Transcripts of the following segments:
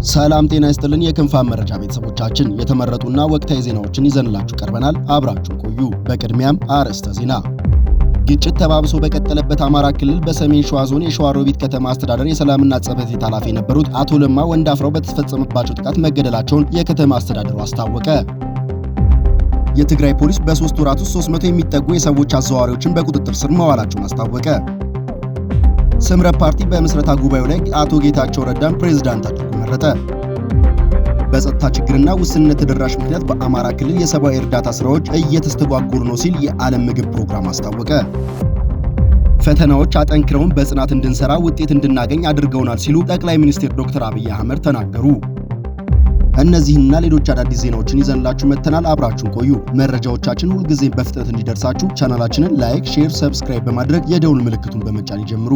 ሰላም ጤና ይስጥልን የክንፋን መረጃ ቤተሰቦቻችን የተመረጡና ወቅታዊ ዜናዎችን ይዘንላችሁ ቀርበናል። አብራችሁን ቆዩ። በቅድሚያም አርዕስተ ዜና። ግጭት ተባብሶ በቀጠለበት አማራ ክልል በሰሜን ሸዋ ዞን የሸዋሮቢት ከተማ አስተዳደር የሰላምና ጽሕፈት ቤት ኃላፊ የነበሩት አቶ ለማ ወንዳፍራው በተፈጸመባቸው ጥቃት መገደላቸውን የከተማ አስተዳደሩ አስታወቀ። የትግራይ ፖሊስ በ3 ወራት ውስጥ 300 የሚጠጉ የሰዎች አዘዋዋሪዎችን በቁጥጥር ስር ማዋላቸውን አስታወቀ። ስምረት ፓርቲ በምስረታ ጉባኤው ላይ አቶ ጌታቸው ረዳን ፕሬዝዳንት አድርጎ መረጠ። በጸጥታ ችግርና ውስንነት ተደራሽ ምክንያት በአማራ ክልል የሰብአዊ እርዳታ ስራዎች እየተስተጓጎሉ ነው ሲል የዓለም ምግብ ፕሮግራም አስታወቀ። ፈተናዎች አጠንክረውን በጽናት እንድንሰራ ውጤት እንድናገኝ አድርገውናል ሲሉ ጠቅላይ ሚኒስትር ዶክተር አብይ አህመድ ተናገሩ። እነዚህና ሌሎች አዳዲስ ዜናዎችን ይዘንላችሁ መጥተናል። አብራችሁን ቆዩ። መረጃዎቻችን ሁልጊዜም በፍጥነት እንዲደርሳችሁ ቻናላችንን ላይክ፣ ሼር፣ ሰብስክራይብ በማድረግ የደውል ምልክቱን በመጫን ይጀምሩ።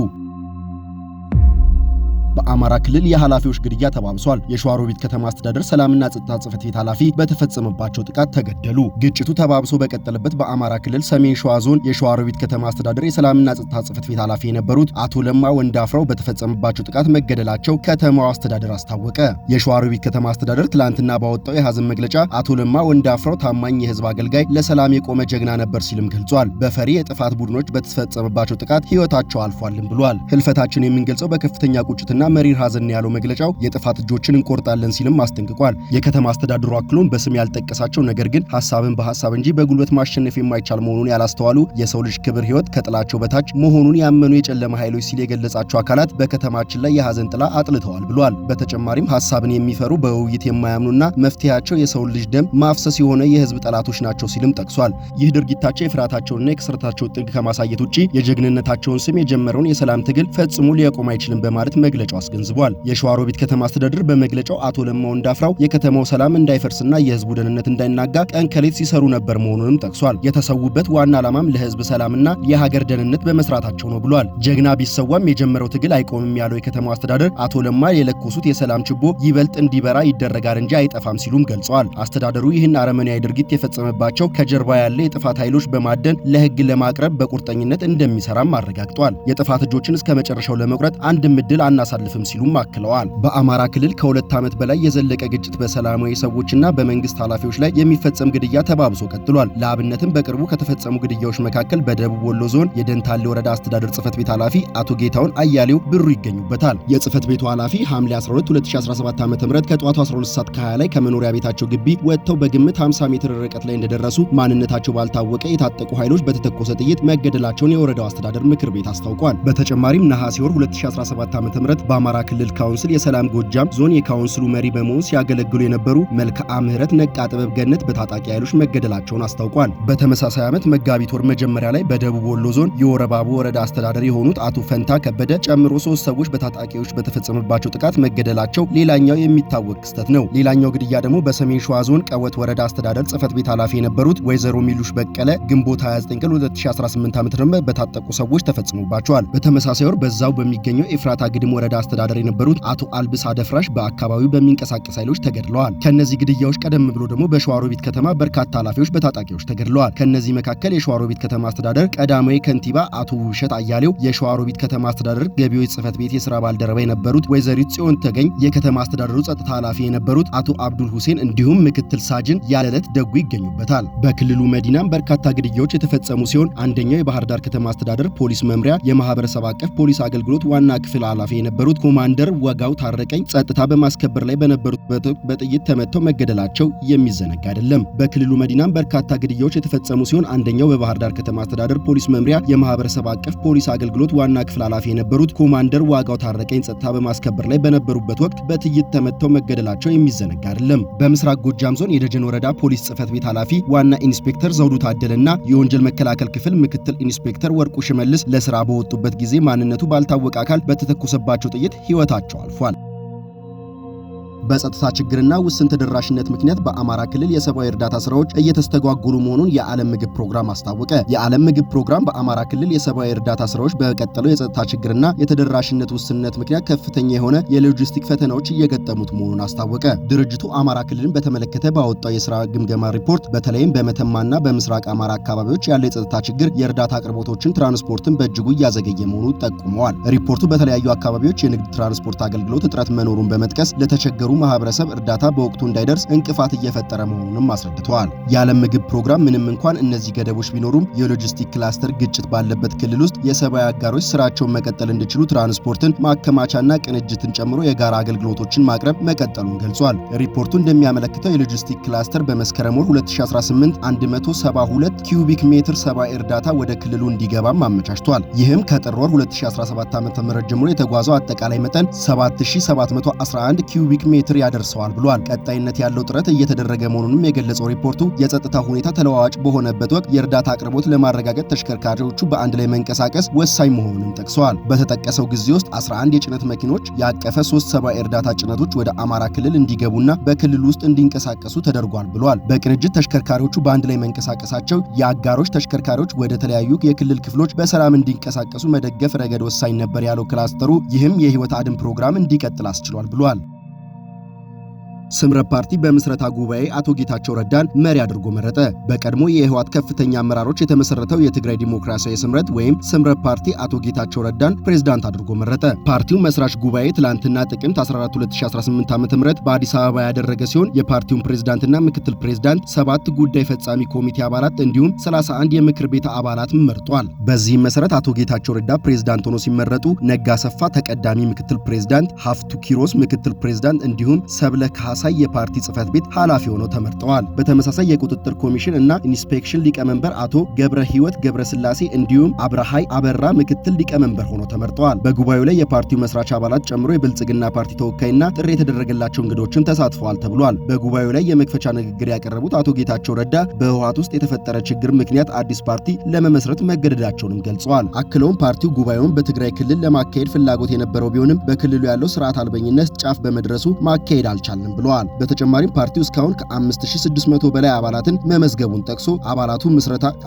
በአማራ ክልል የኃላፊዎች ግድያ ተባብሷል። የሸዋሮቢት ከተማ አስተዳደር ሰላምና ጸጥታ ጽሕፈት ቤት ኃላፊ በተፈጸመባቸው ጥቃት ተገደሉ። ግጭቱ ተባብሶ በቀጠለበት በአማራ ክልል ሰሜን ሸዋ ዞን የሸዋሮቢት ከተማ አስተዳደር የሰላምና ጸጥታ ጽሕፈት ቤት ኃላፊ የነበሩት አቶ ለማ ወንዳፍራው በተፈጸመባቸው ጥቃት መገደላቸው ከተማው አስተዳደር አስታወቀ። የሸዋሮቢት ከተማ አስተዳደር ትላንትና ባወጣው የሐዘን መግለጫ አቶ ለማ ወንዳፍራው ታማኝ የህዝብ አገልጋይ፣ ለሰላም የቆመ ጀግና ነበር ሲልም ገልጿል። በፈሪ የጥፋት ቡድኖች በተፈጸመባቸው ጥቃት ህይወታቸው አልፏልም ብሏል። ህልፈታችን የምንገልጸው በከፍተኛ ቁጭትና መሪር ሐዘን ያለው መግለጫው የጥፋት እጆችን እንቆርጣለን ሲልም አስጠንቅቋል። የከተማ አስተዳደሩ አክሎም በስም ያልጠቀሳቸው ነገር ግን ሐሳብን በሐሳብ እንጂ በጉልበት ማሸነፍ የማይቻል መሆኑን ያላስተዋሉ የሰው ልጅ ክብር ህይወት ከጥላቸው በታች መሆኑን ያመኑ የጨለማ ኃይሎች ሲል የገለጻቸው አካላት በከተማችን ላይ የሐዘን ጥላ አጥልተዋል ብሏል። በተጨማሪም ሐሳብን የሚፈሩ በውይይት የማያምኑና መፍትሄያቸው የሰው ልጅ ደም ማፍሰስ የሆነ የህዝብ ጠላቶች ናቸው ሲልም ጠቅሷል። ይህ ድርጊታቸው የፍርሃታቸውንና የክስረታቸው ጥግ ከማሳየት ውጪ የጀግንነታቸውን ስም የጀመረውን የሰላም ትግል ፈጽሞ ሊያቆም አይችልም በማለት መግለጫው አስገንዝቧል። የሸዋሮቢት ከተማ አስተዳደር በመግለጫው አቶ ለማ ወንዳፍራው የከተማው ሰላም እንዳይፈርስና የህዝቡ ደህንነት እንዳይናጋ ቀን ከሌት ሲሰሩ ነበር መሆኑንም ጠቅሷል። የተሰዉበት ዋና ዓላማም ለህዝብ ሰላምና የሀገር ደህንነት በመስራታቸው ነው ብሏል። ጀግና ቢሰዋም የጀመረው ትግል አይቆምም ያለው የከተማው አስተዳደር አቶ ለማ የለኮሱት የሰላም ችቦ ይበልጥ እንዲበራ ይደረጋል እንጂ አይጠፋም ሲሉም ገልጸዋል። አስተዳደሩ ይህን አረመኔያዊ ድርጊት የፈጸመባቸው ከጀርባ ያለ የጥፋት ኃይሎች በማደን ለህግ ለማቅረብ በቁርጠኝነት እንደሚሰራም አረጋግጧል። የጥፋት እጆችን እስከ መጨረሻው ለመቁረጥ አንድም ዕድል አናሳልፍም ሲሉም አክለዋል። በአማራ ክልል ከሁለት ዓመት በላይ የዘለቀ ግጭት በሰላማዊ ሰዎችና በመንግስት ኃላፊዎች ላይ የሚፈጸም ግድያ ተባብሶ ቀጥሏል። ለአብነትም በቅርቡ ከተፈጸሙ ግድያዎች መካከል በደቡብ ወሎ ዞን የደንታሌ ወረዳ አስተዳደር ጽሕፈት ቤት ኃላፊ አቶ ጌታውን አያሌው ብሩ ይገኙበታል። የጽሕፈት ቤቱ ኃላፊ ሐምሌ 12 2017 ዓ.ም ከጧቱ 12:20 ላይ ከመኖሪያ ቤታቸው ግቢ ወጥተው በግምት 50 ሜትር ርቀት ላይ እንደደረሱ ማንነታቸው ባልታወቀ የታጠቁ ኃይሎች በተተኮሰ ጥይት መገደላቸውን የወረዳው አስተዳደር ምክር ቤት አስታውቋል። በተጨማሪም ነሐሴ ወር 2017 ዓ.ም በአማራ ክልል ካውንስል የሰላም ጎጃም ዞን የካውንስሉ መሪ በመሆን ሲያገለግሉ የነበሩ መልክዓ ምህረት ነቃ ጥበብ ገነት በታጣቂ ኃይሎች መገደላቸውን አስታውቋል። በተመሳሳይ ዓመት መጋቢት ወር መጀመሪያ ላይ በደቡብ ወሎ ዞን የወረባቡ ወረዳ አስተዳደር የሆኑት አቶ ፈንታ ከበደ ጨምሮ 3 ሰዎች በታጣቂዎች በተፈጸመባቸው ጥቃት መገደላቸው ሌላኛው የሚታወቅ ክስተት ነው። ሌላኛው ግድያ ደግሞ በሰሜን ሸዋ ዞን ቀወት ወረዳ አስተዳደር ጽሕፈት ቤት ኃላፊ የነበሩት ወይዘሮ ሚሉሽ በቀለ ግንቦት 29 ቀን 2018 ዓ.ም በታጠቁ ሰዎች ተፈጽሞባቸዋል። በተመሳሳይ ወር በዛው በሚገኘው ኤፍራታ ግድም ወረዳ አስተዳደር የነበሩት አቶ አልብስ አደፍራሽ በአካባቢው በሚንቀሳቀስ ኃይሎች ተገድለዋል። ከነዚህ ግድያዎች ቀደም ብሎ ደግሞ በሸዋሮቢት ከተማ በርካታ ኃላፊዎች በታጣቂዎች ተገድለዋል። ከነዚህ መካከል የሸዋሮቢት ከተማ አስተዳደር ቀዳማዊ ከንቲባ አቶ ውብሸት አያሌው፣ የሸዋሮቢት ከተማ አስተዳደር ገቢዎች ጽሕፈት ቤት የሥራ ባልደረባ የነበሩት ወይዘሪት ጽዮን ተገኝ፣ የከተማ አስተዳደሩ ጸጥታ ኃላፊ የነበሩት አቶ አብዱል ሁሴን እንዲሁም ምክትል ሳጅን ያለለት ደጉ ይገኙበታል። በክልሉ መዲናም በርካታ ግድያዎች የተፈጸሙ ሲሆን አንደኛው የባህር ዳር ከተማ አስተዳደር ፖሊስ መምሪያ የማህበረሰብ አቀፍ ፖሊስ አገልግሎት ዋና ክፍል ኃላፊ የነበሩት ኮማንደር ወጋው ታረቀኝ ጸጥታ በማስከበር ላይ በነበሩት በጥይት ተመተው መገደላቸው የሚዘነጋ አይደለም። በክልሉ መዲናም በርካታ ግድያዎች የተፈጸሙ ሲሆን አንደኛው በባህር ዳር ከተማ አስተዳደር ፖሊስ መምሪያ የማህበረሰብ አቀፍ ፖሊስ አገልግሎት ዋና ክፍል ኃላፊ የነበሩት ኮማንደር ዋጋው ታረቀኝ ጸጥታ በማስከበር ላይ በነበሩበት ወቅት በጥይት ተመተው መገደላቸው የሚዘነጋ አይደለም። በምስራቅ ጎጃም ዞን የደጀን ወረዳ ፖሊስ ጽሕፈት ቤት ኃላፊ ዋና ኢንስፔክተር ዘውዱ ታደለና የወንጀል መከላከል ክፍል ምክትል ኢንስፔክተር ወርቁ ሽመልስ ለስራ በወጡበት ጊዜ ማንነቱ ባልታወቀ አካል በተተኮሰባቸው ጥይት ህይወታቸው አልፏል። በጸጥታ ችግርና ውስን ተደራሽነት ምክንያት በአማራ ክልል የሰብአዊ እርዳታ ስራዎች እየተስተጓጎሉ መሆኑን የዓለም ምግብ ፕሮግራም አስታወቀ። የዓለም ምግብ ፕሮግራም በአማራ ክልል የሰብአዊ እርዳታ ስራዎች በቀጠለው የጸጥታ ችግርና የተደራሽነት ውስንነት ምክንያት ከፍተኛ የሆነ የሎጂስቲክ ፈተናዎች እየገጠሙት መሆኑን አስታወቀ። ድርጅቱ አማራ ክልልን በተመለከተ ባወጣው የሥራ ግምገማ ሪፖርት በተለይም በመተማና በምስራቅ አማራ አካባቢዎች ያለው የጸጥታ ችግር የእርዳታ አቅርቦቶችን ትራንስፖርትን በእጅጉ እያዘገየ መሆኑን ጠቁመዋል። ሪፖርቱ በተለያዩ አካባቢዎች የንግድ ትራንስፖርት አገልግሎት እጥረት መኖሩን በመጥቀስ ለተቸገሩ ማህበረሰብ እርዳታ በወቅቱ እንዳይደርስ እንቅፋት እየፈጠረ መሆኑንም አስረድተዋል። የዓለም ምግብ ፕሮግራም ምንም እንኳን እነዚህ ገደቦች ቢኖሩም የሎጂስቲክ ክላስተር ግጭት ባለበት ክልል ውስጥ የሰብአዊ አጋሮች ስራቸውን መቀጠል እንዲችሉ ትራንስፖርትን፣ ማከማቻና ቅንጅትን ጨምሮ የጋራ አገልግሎቶችን ማቅረብ መቀጠሉን ገልጿል። ሪፖርቱ እንደሚያመለክተው የሎጂስቲክ ክላስተር በመስከረም ወር 2018 172 ኪዩቢክ ሜትር ሰብአዊ እርዳታ ወደ ክልሉ እንዲገባም አመቻችቷል። ይህም ከጥር ወር 2017 ዓ.ም ጀምሮ የተጓዘው አጠቃላይ መጠን 7711 ኪዩቢክ ሜትር ያደርሰዋል ብሏል። ቀጣይነት ያለው ጥረት እየተደረገ መሆኑንም የገለጸው ሪፖርቱ የጸጥታ ሁኔታ ተለዋዋጭ በሆነበት ወቅት የእርዳታ አቅርቦት ለማረጋገጥ ተሽከርካሪዎቹ በአንድ ላይ መንቀሳቀስ ወሳኝ መሆኑንም ጠቅሰዋል። በተጠቀሰው ጊዜ ውስጥ 11 የጭነት መኪኖች ያቀፈ 3 ሰብአዊ እርዳታ ጭነቶች ወደ አማራ ክልል እንዲገቡና በክልሉ ውስጥ እንዲንቀሳቀሱ ተደርጓል ብሏል። በቅንጅት ተሽከርካሪዎቹ በአንድ ላይ መንቀሳቀሳቸው የአጋሮች ተሽከርካሪዎች ወደ ተለያዩ የክልል ክፍሎች በሰላም እንዲንቀሳቀሱ መደገፍ ረገድ ወሳኝ ነበር ያለው ክላስተሩ ይህም የህይወት አድን ፕሮግራም እንዲቀጥል አስችሏል ብሏል። ስምረት ፓርቲ በምስረታ ጉባኤ አቶ ጌታቸው ረዳን መሪ አድርጎ መረጠ። በቀድሞ የህወሓት ከፍተኛ አመራሮች የተመሰረተው የትግራይ ዲሞክራሲያዊ ስምረት ወይም ስምረት ፓርቲ አቶ ጌታቸው ረዳን ፕሬዝዳንት አድርጎ መረጠ። ፓርቲው መስራች ጉባኤ ትላንትና ጥቅምት 14 2018 ዓ.ም በአዲስ አበባ ያደረገ ሲሆን የፓርቲውን ፕሬዝዳንትና ምክትል ፕሬዝዳንት 7 ጉዳይ ፈጻሚ ኮሚቴ አባላት እንዲሁም 31 የምክር ቤት አባላት መርጧል። በዚህም መሰረት አቶ ጌታቸው ረዳ ፕሬዝዳንት ሆኖ ሲመረጡ ነጋ ሰፋ ተቀዳሚ ምክትል ፕሬዝዳንት፣ ሀፍቱ ኪሮስ ምክትል ፕሬዝዳንት እንዲሁም ሰብለ የፓርቲ ጽህፈት ቤት ኃላፊ ሆነው ተመርጠዋል። በተመሳሳይ የቁጥጥር ኮሚሽን እና ኢንስፔክሽን ሊቀመንበር አቶ ገብረ ህይወት ገብረስላሴ እንዲሁም አብርሃይ አበራ ምክትል ሊቀመንበር ሆነው ተመርጠዋል። በጉባኤው ላይ የፓርቲው መስራች አባላት ጨምሮ የብልጽግና ፓርቲ ተወካይና ጥሪ የተደረገላቸው እንግዶችም ተሳትፈዋል ተብሏል። በጉባኤው ላይ የመክፈቻ ንግግር ያቀረቡት አቶ ጌታቸው ረዳ በህወሓት ውስጥ የተፈጠረ ችግር ምክንያት አዲስ ፓርቲ ለመመስረት መገደዳቸውንም ገልጸዋል። አክለውም ፓርቲው ጉባኤውን በትግራይ ክልል ለማካሄድ ፍላጎት የነበረው ቢሆንም በክልሉ ያለው ስርዓት አልበኝነት ጫፍ በመድረሱ ማካሄድ አልቻልንም ብለዋል። በተጨማሪም ፓርቲው እስካሁን ከ5600 በላይ አባላትን መመዝገቡን ጠቅሶ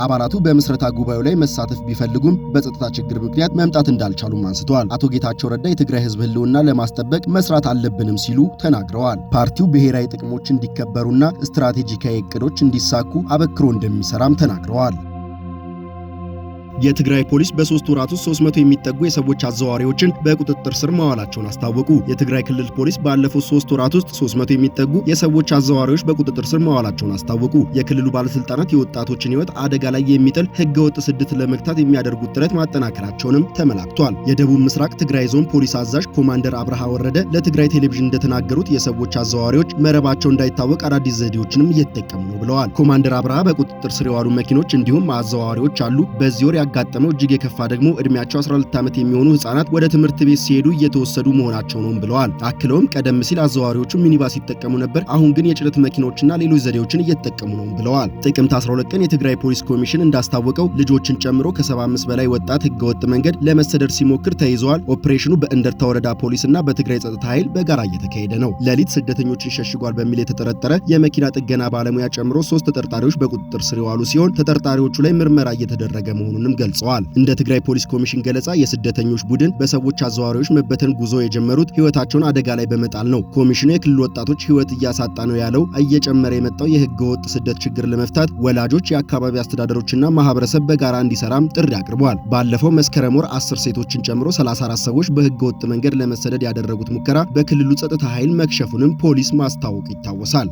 አባላቱ በምስረታ ጉባኤው ላይ መሳተፍ ቢፈልጉም በጸጥታ ችግር ምክንያት መምጣት እንዳልቻሉም አንስተዋል። አቶ ጌታቸው ረዳ የትግራይ ህዝብ ህልውና ለማስጠበቅ መስራት አለብንም ሲሉ ተናግረዋል። ፓርቲው ብሔራዊ ጥቅሞች እንዲከበሩና ስትራቴጂካዊ እቅዶች እንዲሳኩ አበክሮ እንደሚሰራም ተናግረዋል። የትግራይ ፖሊስ በ3 ወራት ውስጥ 300 የሚጠጉ የሰዎች አዘዋዋሪዎችን በቁጥጥር ስር ማዋላቸውን አስታወቁ። የትግራይ ክልል ፖሊስ ባለፉት 3 ወራት ውስጥ 300 የሚጠጉ የሰዎች አዘዋዋሪዎች በቁጥጥር ስር ማዋላቸውን አስታወቁ። የክልሉ ባለስልጣናት የወጣቶችን ህይወት አደጋ ላይ የሚጥል ህገወጥ ስደት ለመግታት የሚያደርጉት ጥረት ማጠናከራቸውንም ተመላክቷል። የደቡብ ምስራቅ ትግራይ ዞን ፖሊስ አዛዥ ኮማንደር አብርሃ ወረደ ለትግራይ ቴሌቪዥን እንደተናገሩት የሰዎች አዘዋዋሪዎች መረባቸው እንዳይታወቅ አዳዲስ ዘዴዎችንም እየተጠቀሙ ነው ብለዋል። ኮማንደር አብርሃ በቁጥጥር ስር የዋሉ መኪኖች እንዲሁም አዘዋዋሪዎች አሉ። በዚህ ወር ያጋጠመው እጅግ የከፋ ደግሞ እድሜያቸው 12 ዓመት የሚሆኑ ህፃናት ወደ ትምህርት ቤት ሲሄዱ እየተወሰዱ መሆናቸው ነው ብለዋል። አክለውም ቀደም ሲል አዘዋዋሪዎቹ ሚኒባስ ይጠቀሙ ነበር፣ አሁን ግን የጭነት መኪኖችና ሌሎች ዘዴዎችን እየተጠቀሙ ነው ብለዋል። ጥቅምት 12 ቀን የትግራይ ፖሊስ ኮሚሽን እንዳስታወቀው ልጆችን ጨምሮ ከ75 በላይ ወጣት ህገወጥ መንገድ ለመሰደድ ሲሞክር ተይዘዋል። ኦፕሬሽኑ በእንደርታ ወረዳ ፖሊስና በትግራይ ጸጥታ ኃይል በጋራ እየተካሄደ ነው። ሌሊት ስደተኞችን ሸሽጓል በሚል የተጠረጠረ የመኪና ጥገና ባለሙያ ጨምሮ 3 ተጠርጣሪዎች በቁጥጥር ስር የዋሉ ሲሆን ተጠርጣሪዎቹ ላይ ምርመራ እየተደረገ መሆኑንም ገልጸዋል። እንደ ትግራይ ፖሊስ ኮሚሽን ገለጻ የስደተኞች ቡድን በሰዎች አዘዋዋሪዎች መበተን ጉዞ የጀመሩት ህይወታቸውን አደጋ ላይ በመጣል ነው። ኮሚሽኑ የክልል ወጣቶች ህይወት እያሳጣ ነው ያለው እየጨመረ የመጣው የህገ ወጥ ስደት ችግር ለመፍታት ወላጆች፣ የአካባቢ አስተዳደሮችና ማህበረሰብ በጋራ እንዲሰራም ጥሪ አቅርቧል። ባለፈው መስከረም ወር 10 ሴቶችን ጨምሮ 34 ሰዎች በህገ ወጥ መንገድ ለመሰደድ ያደረጉት ሙከራ በክልሉ ጸጥታ ኃይል መክሸፉንም ፖሊስ ማስታወቁ ይታወሳል።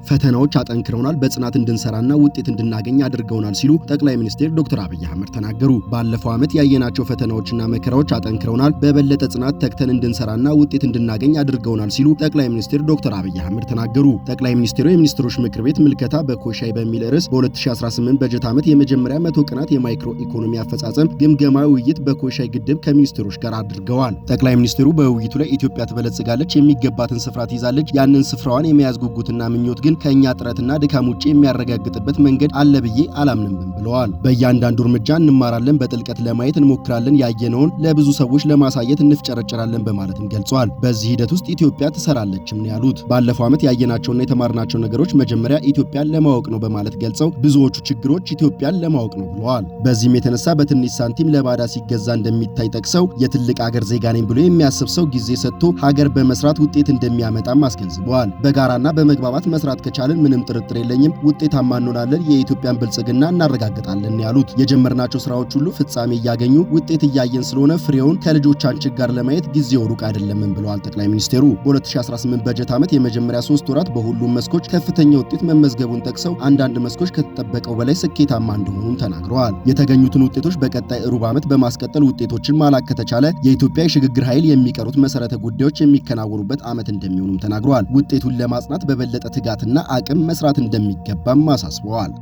ፈተናዎች አጠንክረውናል፣ በጽናት እንድንሰራና ውጤት እንድናገኝ አድርገውናል ሲሉ ጠቅላይ ሚኒስትር ዶክተር አብይ አህመድ ተናገሩ። ባለፈው ዓመት ያየናቸው ፈተናዎችና መከራዎች አጠንክረውናል፣ በበለጠ ጽናት ተግተን እንድንሰራና ውጤት እንድናገኝ አድርገውናል ሲሉ ጠቅላይ ሚኒስትር ዶክተር አብይ አህመድ ተናገሩ። ጠቅላይ ሚኒስትሩ የሚኒስትሮች ምክር ቤት ምልከታ በኮሻይ በሚል ርዕስ በ2018 በጀት ዓመት የመጀመሪያ 100 ቀናት የማይክሮ ኢኮኖሚ አፈጻጸም ግምገማዊ ውይይት በኮሻይ ግድብ ከሚኒስትሮች ጋር አድርገዋል። ጠቅላይ ሚኒስትሩ በውይይቱ ላይ ኢትዮጵያ ትበለጽጋለች፣ የሚገባትን ስፍራ ትይዛለች፣ ያንን ስፍራዋን የሚያዝ ጉጉትና ምኞት ግን ከኛ ጥረትና ድካም ውጪ የሚያረጋግጥበት መንገድ አለ ብዬ አላምንም ብለዋል። በእያንዳንዱ እርምጃ እንማራለን፣ በጥልቀት ለማየት እንሞክራለን፣ ያየነውን ለብዙ ሰዎች ለማሳየት እንፍጨረጨራለን በማለትም ገልጿል። በዚህ ሂደት ውስጥ ኢትዮጵያ ትሰራለችም ነው ያሉት። ባለፈው ዓመት ያየናቸውና የተማርናቸው ነገሮች መጀመሪያ ኢትዮጵያን ለማወቅ ነው በማለት ገልጸው ብዙዎቹ ችግሮች ኢትዮጵያን ለማወቅ ነው ብለዋል። በዚህም የተነሳ በትንሽ ሳንቲም ለባዳ ሲገዛ እንደሚታይ ጠቅሰው የትልቅ ሀገር ዜጋ ነኝ ብሎ የሚያስብ ሰው ጊዜ ሰጥቶ ሀገር በመስራት ውጤት እንደሚያመጣም አስገንዝበዋል። በጋራና በመግባባት መስራት ከቻልን ምንም ጥርጥር የለኝም ውጤታማ እንሆናለን፣ የኢትዮጵያን ብልጽግና እናረጋግጣለን ያሉት የጀመርናቸው ስራዎች ሁሉ ፍጻሜ እያገኙ ውጤት እያየን ስለሆነ ፍሬውን ከልጆቻችን ጋር ለማየት ጊዜው ሩቅ አይደለም ብለዋል ጠቅላይ ሚኒስትሩ። በ2018 በጀት ዓመት የመጀመሪያ 3 ወራት በሁሉም መስኮች ከፍተኛ ውጤት መመዝገቡን ጠቅሰው አንዳንድ መስኮች ከተጠበቀው በላይ ስኬታማ እንደሆኑ ተናግረዋል። የተገኙትን ውጤቶች በቀጣይ ሩብ ዓመት በማስቀጠል ውጤቶችን ማላክ ከተቻለ የኢትዮጵያ የሽግግር ኃይል የሚቀሩት መሰረተ ጉዳዮች የሚከናወኑበት ዓመት እንደሚሆኑም ተናግረዋል። ውጤቱን ለማጽናት በበለጠ ትጋትና አቅም መስራት እንደሚገባም አሳስበዋል።